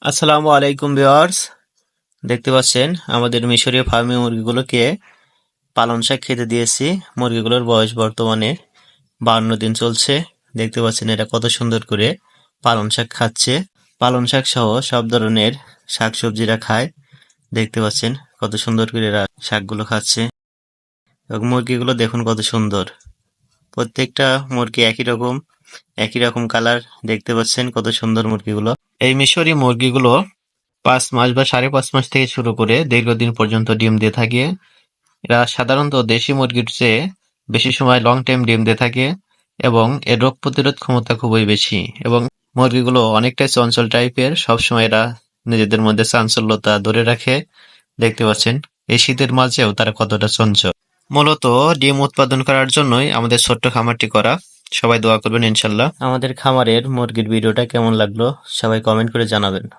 আসসালামু আলাইকুম ভিউয়ার্স, দেখতে পাচ্ছেন আমাদের মিশরীয় ফার্মি মুরগিগুলোকে পালন শাক খেতে দিয়েছি। মুরগিগুলোর বয়স বর্তমানে 52 দিন চলছে। দেখতে পাচ্ছেন এরা কত সুন্দর করে পালন শাক খাচ্ছে। পালন শাক সহ সব ধরনের শাকসবজিরা খায়। দেখতে পাচ্ছেন কত সুন্দর করে এরা শাকগুলো খাচ্ছে এবং মুরগিগুলো দেখুন কত সুন্দর। প্রত্যেকটা মুরগি একই রকম কালার। দেখতে পাচ্ছেন কত সুন্দর মুরগিগুলো। এই মিশরী মুরগিগুলো 5 মাস বা 5.5 মাস থেকে শুরু করে দীর্ঘদিন পর্যন্ত ডিম দিয়ে থাকে। এরা সাধারণত দেশি মুরগির চেয়ে বেশি সময় লং টাইম ডিম দিয়ে থাকে এবং এর রোগ প্রতিরোধ ক্ষমতা খুবই বেশি। এবং মুরগিগুলো অনেকটাই চঞ্চল টাইপের, সবসময় এরা নিজেদের মধ্যে চাঞ্চল্যতা ধরে রাখে। দেখতে পাচ্ছেন এই শীতের মাঝেও তারা কতটা চঞ্চল। মূলত ডিম উৎপাদন করার জন্যই আমাদের ছোট্ট খামারটি করা। সবাই দোয়া করবেন ইনশাল্লাহ। আমাদের খামারের মুরগির ভিডিওটা কেমন লাগলো সবাই কমেন্ট করে জানাবেন।